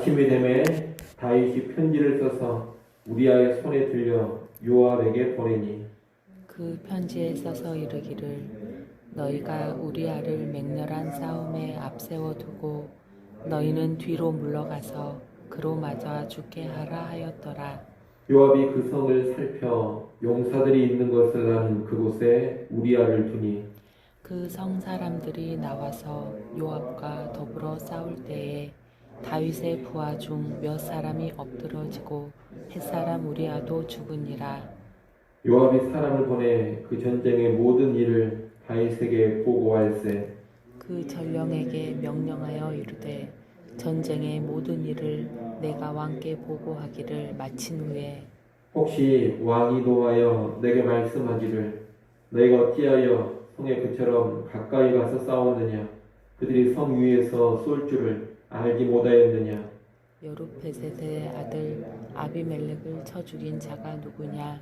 아침이 되매 다윗이 편지를 써서 우리아의 손에 들려 요압에게 보내니 그 편지에 써서 이르기를 너희가 우리아를 맹렬한 싸움에 앞세워 두고 너희는 뒤로 물러가서 그로 맞아 죽게 하라 하였더라. 요압이 그 성을 살펴 용사들이 있는 것을 아는 그곳에 우리아를 두니 그 성 사람들이 나와서 요압과 더불어 싸울 때에 다윗의 부하 중 몇 사람이 엎드러지고 햇사람 우리아도 죽으니라. 요압이 사람을 보내 그 전쟁의 모든 일을 다윗에게 보고할세 그 전령에게 명령하여 이르되 전쟁의 모든 일을 내가 왕께 보고하기를 마친 후에 혹시 왕이 노하여 내게 말씀하기를 너희가 어찌하여 성에 그처럼 가까이 가서 싸웠느냐 그들이 성 위에서 쏠 줄을 알지 못하였느냐 여룹베셋의 아들 아비멜렉을 쳐 죽인 자가 누구냐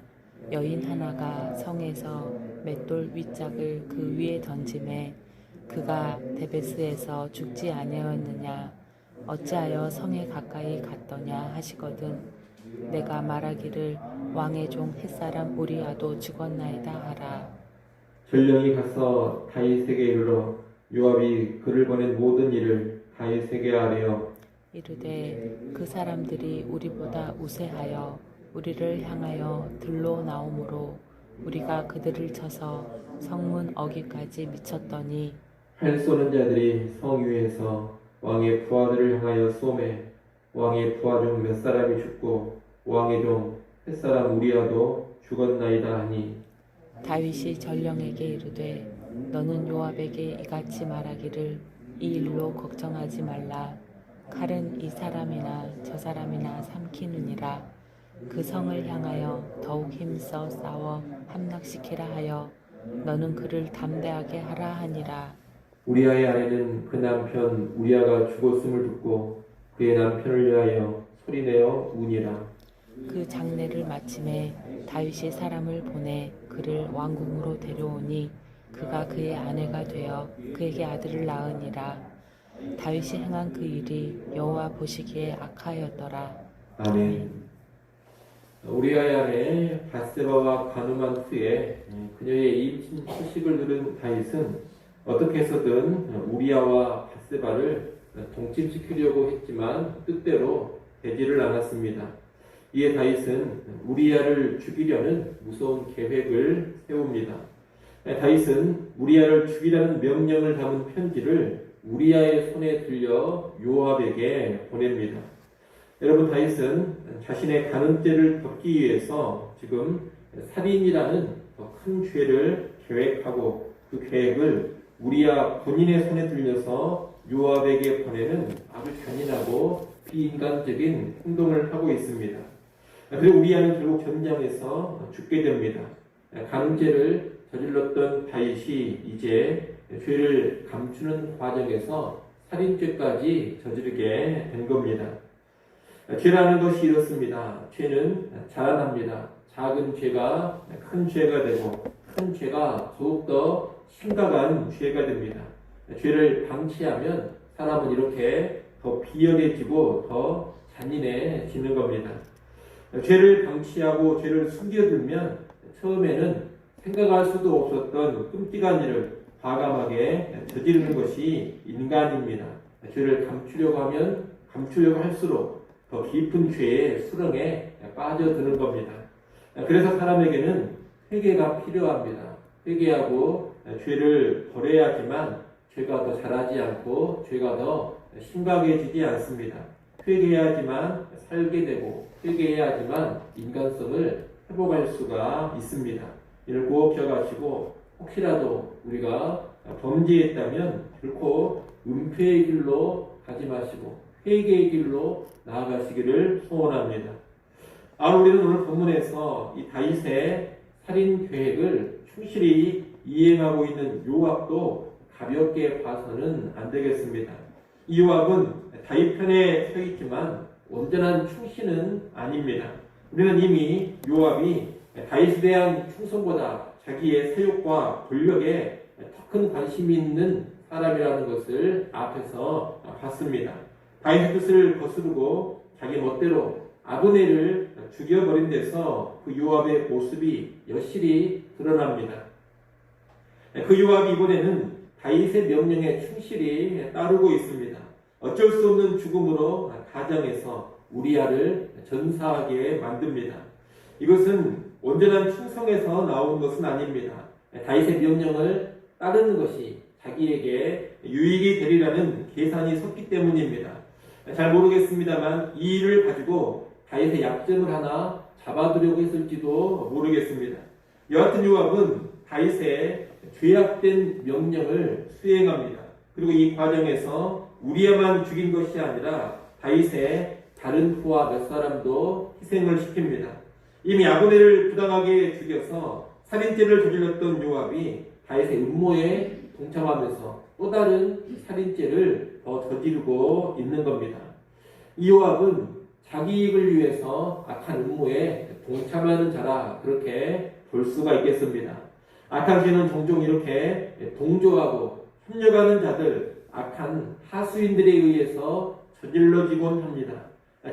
여인 하나가 성에서 맷돌 윗짝을 그 위에 던짐에 그가 데베스에서 죽지 아니하였느냐 어찌하여 성에 가까이 갔더냐 하시거든 내가 말하기를 왕의 종 햇사람 우리아도 죽었나이다 하라. 전령이 가서 다윗에게 이르러 요압이 그를 보낸 모든 일을 다윗에게 아뢰어 이르되 그 사람들이 우리보다 우세하여 우리를 향하여 들로 나오므로 우리가 그들을 쳐서 성문 어기까지 미쳤더니 활 쏘는 자들이 성 위에서 왕의 부하들을 향하여 쏘매 왕의 부하 중 몇 사람이 죽고 왕의 종 햇사람 우리아도 죽었나이다 하니 다윗이 전령에게 이르되 너는 요압에게 이같이 말하기를 이 일로 걱정하지 말라. 칼은 이 사람이나 저 사람이나 삼키느니라. 그 성을 향하여 더욱 힘써 싸워 함락시키라 하여 너는 그를 담대하게 하라 하니라. 우리아의 아내는 그 남편 우리아가 죽었음을 듣고 그의 남편을 위하여 소리내어 우니라. 그 장례를 마침에 다윗이 사람을 보내 그를 왕궁으로 데려오니 그가 그의 아내가 되어 그에게 아들을 낳으니라. 다윗이 행한 그 일이 여호와 보시기에 악하였더라. 아멘. 우리아의 아내 바세바와 간음한 후에 그녀의 임신 소식을 들은 다윗은 어떻게 해서든 우리아와 바세바를 동침시키려고 했지만 뜻대로 되지를 않았습니다. 이에 다윗은 우리아를 죽이려는 무서운 계획을 세웁니다. 다윗은 우리아를 죽이라는 명령을 담은 편지를 우리아의 손에 들려 요압에게 보냅니다. 여러분, 다윗은 자신의 간음죄를 덮기 위해서 지금 살인이라는 더 큰 죄를 계획하고 그 계획을 우리아 본인의 손에 들려서 요압에게 보내는 아주 잔인하고 비인간적인 행동을 하고 있습니다. 그리고 우리아는 결국 전장에서 죽게 됩니다. 간음죄를 저질렀던 다윗이 이제 죄를 감추는 과정에서 살인죄까지 저지르게 된 겁니다. 죄라는 것이 이렇습니다. 죄는 자라납니다. 작은 죄가 큰 죄가 되고 큰 죄가 더욱더 심각한 죄가 됩니다. 죄를 방치하면 사람은 이렇게 더 비열해지고 더 잔인해지는 겁니다. 죄를 방치하고 죄를 숨겨두면 처음에는 생각할 수도 없었던 끔찍한 일을 과감하게 저지르는 것이 인간입니다. 죄를 감추려고 할수록 더 깊은 죄의 수렁에 빠져드는 겁니다. 그래서 사람에게는 회개가 필요합니다. 회개하고 죄를 버려야지만 죄가 더 자라지 않고 죄가 더 심각해지지 않습니다. 회개해야지만 살게 되고 회개해야지만 인간성을 회복할 수가 있습니다. 이를 꼭 기억하시고 혹시라도 우리가 범죄했다면 결코 은폐의 길로 가지 마시고 회개의 길로 나아가시기를 소원합니다. 우리는 오늘 본문에서 이 다윗의 살인 계획을 충실히 이행하고 있는 요압도 가볍게 봐서는 안 되겠습니다. 이 요압은 다윗 편에 서 있지만 온전한 충신은 아닙니다. 우리는 이미 요압이 다윗에 대한 충성보다 자기의 세욕과 권력에 더 큰 관심이 있는 사람이라는 것을 앞에서 봤습니다. 다윗의 뜻을 거스르고 자기 멋대로 아브넬을 죽여버린 데서 그 요압의 모습이 여실히 드러납니다. 그 요압이 이번에는 다윗의 명령에 충실히 따르고 있습니다. 어쩔 수 없는 죽음으로 가정에서 우리아를 전사하게 만듭니다. 이것은 온전한 충성에서 나온 것은 아닙니다. 다윗의 명령을 따르는 것이 자기에게 유익이 되리라는 계산이 섰기 때문입니다. 잘 모르겠습니다만 이 일을 가지고 다윗의 약점을 하나 잡아두려고 했을지도 모르겠습니다. 여하튼 요압은 다윗의 죄악된 명령을 수행합니다. 그리고 이 과정에서 우리야만 죽인 것이 아니라 다윗의 다른 부하 몇 사람도 희생을 시킵니다. 이미 아브넬을 부당하게 죽여서 살인죄를 저질렀던 요압이 다윗의 음모에 동참하면서 또 다른 살인죄를 더 저지르고 있는 겁니다. 이 요압은 자기 이익을 위해서 악한 음모에 동참하는 자라 그렇게 볼 수가 있겠습니다. 악한 죄는 종종 이렇게 동조하고 협력하는 자들, 악한 하수인들에 의해서 저질러지곤 합니다.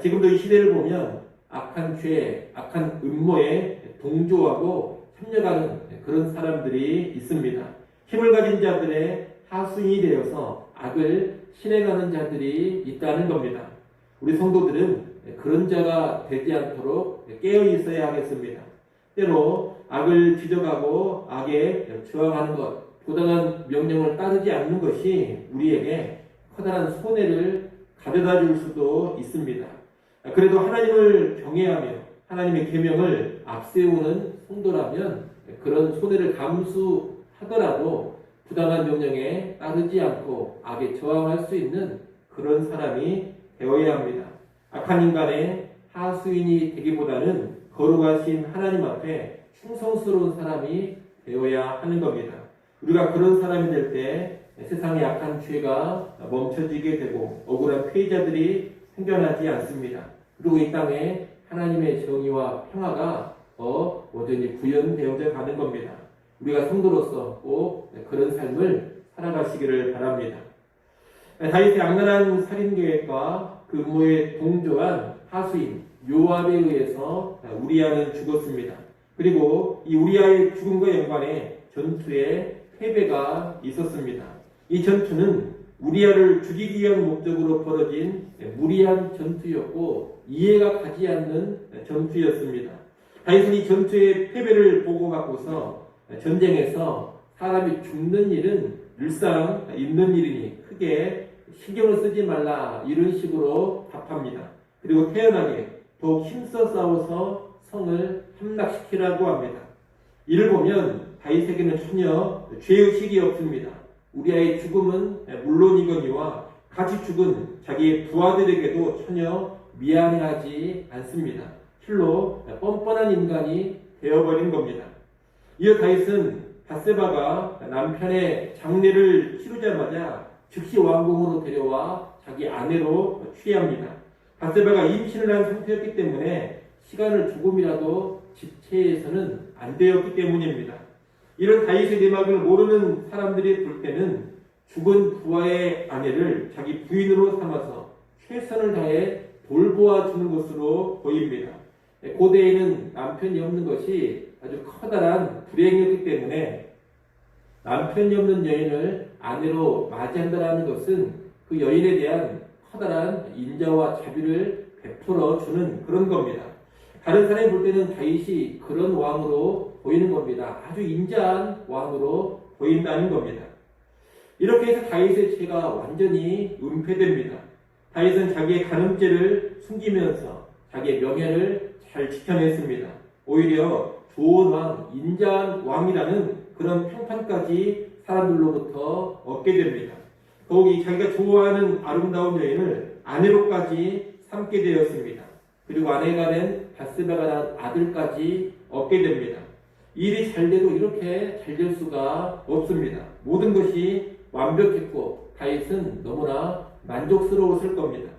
지금도 이 시대를 보면 악한 죄, 악한 음모에 동조하고 협력하는 그런 사람들이 있습니다. 힘을 가진 자들의 하수인이 되어서 악을 실행하는 자들이 있다는 겁니다. 우리 성도들은 그런 자가 되지 않도록 깨어 있어야 하겠습니다. 때로 악을 지적하고 악에 저항하는 것, 부당한 명령을 따르지 않는 것이 우리에게 커다란 손해를 가져다 줄 수도 있습니다. 그래도 하나님을 경외하며 하나님의 계명을 앞세우는 성도라면 그런 손해를 감수하더라도 부당한 명령에 따르지 않고 악에 저항할 수 있는 그런 사람이 되어야 합니다. 악한 인간의 하수인이 되기보다는 거룩하신 하나님 앞에 충성스러운 사람이 되어야 하는 겁니다. 우리가 그런 사람이 될 때 세상의 악한 죄가 멈춰지게 되고 억울한 피해자들이 생겨나지 않습니다. 그리고 이 땅에 하나님의 정의와 평화가 더 온전히 구현되어져 가는 겁니다. 우리가 성도로서 꼭 그런 삶을 살아가시기를 바랍니다. 다윗의 악랄한 살인계획과 그 음모에 동조한 하수인 요압에 의해서 우리아는 죽었습니다. 그리고 이 우리아의 죽음과 연관해 전투에 패배가 있었습니다. 이 전투는 우리아를 죽이기 위한 목적으로 벌어진 무리한 전투였고 이해가 가지 않는 전투였습니다. 다윗은 이 전투의 패배를 보고 갖고서 전쟁에서 사람이 죽는 일은 늘상 있는 일이니 크게 신경을 쓰지 말라 이런 식으로 답합니다. 그리고 태연하게 더욱 힘써 싸워서 성을 함락시키라고 합니다. 이를 보면 다윗에게는 전혀 죄의식이 없습니다. 우리아의 죽음은 물론이거니와 같이 죽은 자기의 부하들에게도 전혀 미안해하지 않습니다. 실로 뻔뻔한 인간이 되어버린 겁니다. 이어 다윗은 밧세바가 남편의 장례를 치르자마자 즉시 왕궁으로 데려와 자기 아내로 취합니다. 밧세바가 임신을 한 상태였기 때문에 시간을 조금이라도 지체해서는 안 되었기 때문입니다. 이런 다윗의 내막을 모르는 사람들이 볼 때는 죽은 부하의 아내를 자기 부인으로 삼아서 최선을 다해 돌보아 주는 것으로 보입니다. 고대에는 남편이 없는 것이 아주 커다란 불행이었기 때문에 남편이 없는 여인을 아내로 맞이한다는 것은 그 여인에 대한 커다란 인자와 자비를 베풀어 주는 그런 겁니다. 다른 사람이 볼 때는 다윗이 그런 왕으로 보이는 겁니다. 아주 인자한 왕으로 보인다는 겁니다. 이렇게 해서 다윗의 죄가 완전히 은폐됩니다. 다윗은 자기의 간음죄를 숨기면서 자기의 명예를 잘 지켜냈습니다. 오히려 좋은 왕, 인자한 왕이라는 그런 평판까지 사람들로부터 얻게 됩니다. 더욱이 자기가 좋아하는 아름다운 여인을 아내로까지 삼게 되었습니다. 그리고 아내가 된 밧세바가 낳은 아들까지 얻게 됩니다. 일이 잘 돼도 이렇게 잘 될 수가 없습니다. 모든 것이 완벽했고 다윗은 너무나 만족스러웠을 겁니다.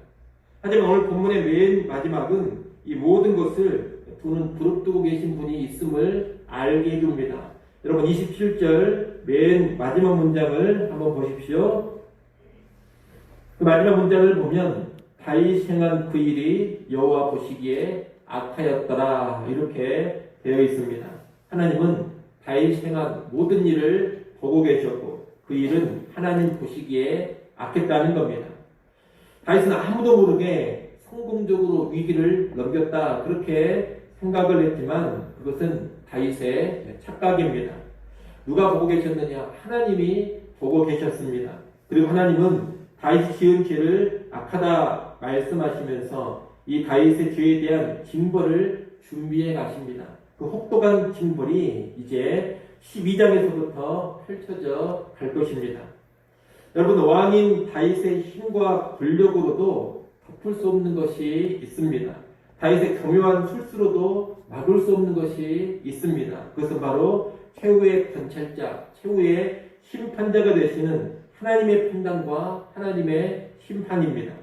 하지만 오늘 본문의 맨 마지막은 이 모든 것을 두 눈 부릅뜨고 계신 분이 있음을 알게 해줍니다. 여러분 27절 맨 마지막 문장을 한번 보십시오. 그 마지막 문장을 보면 다윗이 행한 그 일이 여호와 보시기에 악하였더라 이렇게 되어 있습니다. 하나님은 다윗이 행한 모든 일을 보고 계셨고 그 일은 하나님 보시기에 악했다는 겁니다. 다윗은 아무도 모르게 성공적으로 위기를 넘겼다 그렇게 생각을 했지만 그것은 다윗의 착각입니다. 누가 보고 계셨느냐? 하나님이 보고 계셨습니다. 그리고 하나님은 다윗이 지은 죄를 악하다 말씀하시면서 이 다윗의 죄에 대한 징벌을 준비해 가십니다. 그 혹독한 징벌이 이제 12장에서부터 펼쳐져 갈 것입니다. 여러분, 왕인 다윗의 힘과 권력으로도 덮을 수 없는 것이 있습니다. 다윗의 교묘한 술수로도 막을 수 없는 것이 있습니다. 그것은 바로 최후의 관찰자, 최후의 심판자가 되시는 하나님의 판단과 하나님의 심판입니다.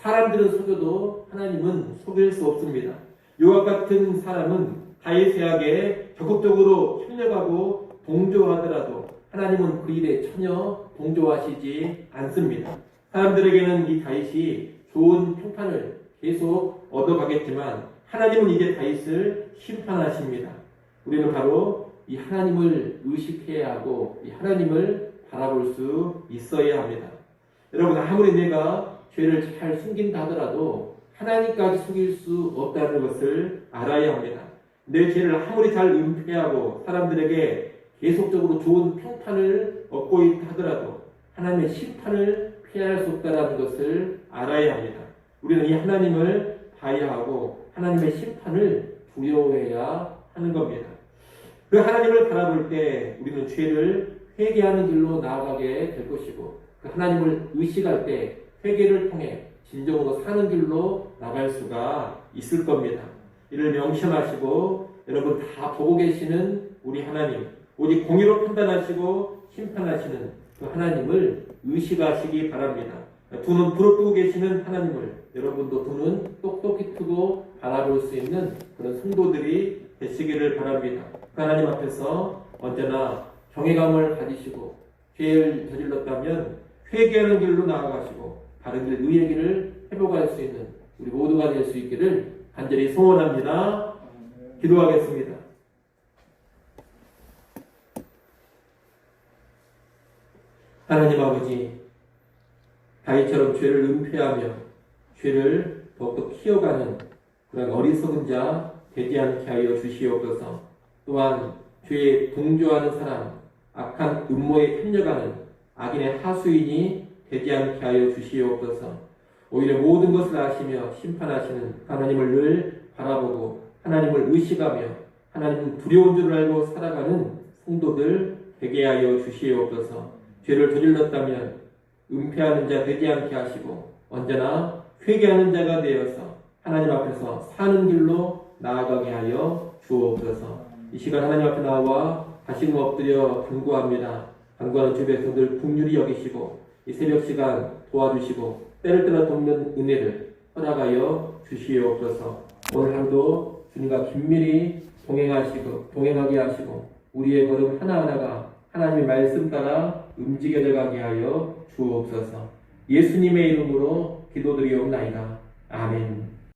사람들은 속여도 하나님은 속일 수 없습니다. 요압 같은 사람은 다윗의 악에 적극적으로 협력하고 동조하더라도 하나님은 그 일에 전혀 동조하시지 않습니다. 사람들에게는 이 다윗이 좋은 평판을 계속 얻어가겠지만 하나님은 이제 다윗을 심판하십니다. 우리는 바로 이 하나님을 의식해야 하고 이 하나님을 바라볼 수 있어야 합니다. 여러분, 아무리 내가 죄를 잘 숨긴다 하더라도 하나님까지 속일 수 없다는 것을 알아야 합니다. 내 죄를 아무리 잘 은폐하고 사람들에게 계속적으로 좋은 평판을 얻고 있다 하더라도 하나님의 심판을 피할 수 없다는 것을 알아야 합니다. 우리는 이 하나님을 봐야 하고 하나님의 심판을 두려워해야 하는 겁니다. 그 하나님을 바라볼 때 우리는 죄를 회개하는 길로 나아가게 될 것이고 그 하나님을 의식할 때 회개를 통해 진정으로 사는 길로 나갈 수가 있을 겁니다. 이를 명심하시고 여러분 다 보고 계시는 우리 하나님, 오직 공의로 판단하시고 심판하시는 그 하나님을 의식하시기 바랍니다. 두 눈 부릅뜨고 계시는 하나님을 여러분도 두 눈 똑똑히 뜨고 바라볼 수 있는 그런 성도들이 되시기를 바랍니다. 그 하나님 앞에서 언제나 경외감을 가지시고 죄를 저질렀다면 회개하는 길로 나아가시고 바른 길, 의의 길을 회복할 수 있는 우리 모두가 될 수 있기를 간절히 소원합니다. 기도하겠습니다. 하나님 아버지, 다윗처럼 죄를 은폐하며 죄를 더욱더 키워가는 그런 어리석은 자 되지 않게 하여 주시옵소서. 또한 죄에 동조하는 사람, 악한 음모에 협력하는 악인의 하수인이 되지 않게 하여 주시옵소서. 오히려 모든 것을 아시며 심판하시는 하나님을 늘 바라보고 하나님을 의식하며 하나님은 두려운 줄 알고 살아가는 성도들 되게 하여 주시옵소서. 죄를 저질렀다면 은폐하는 자 되지 않게 하시고 언제나 회개하는 자가 되어서 하나님 앞에서 사는 길로 나아가게 하여 주옵소서. 이 시간 하나님 앞에 나와 다시금 엎드려 간구합니다. 간구하는 주 백성들 긍휼히 여기시고 이 새벽 시간 도와주시고 때를 따라 돕는 은혜를 허락하여 주시옵소서. 오늘 하루도 주님과 긴밀히 동행하게 하시고 우리의 걸음 하나하나가 하나님의 말씀 따라 움직여져 가게 하여 주옵소서. 예수님의 이름으로 기도드리옵나이다. 아멘.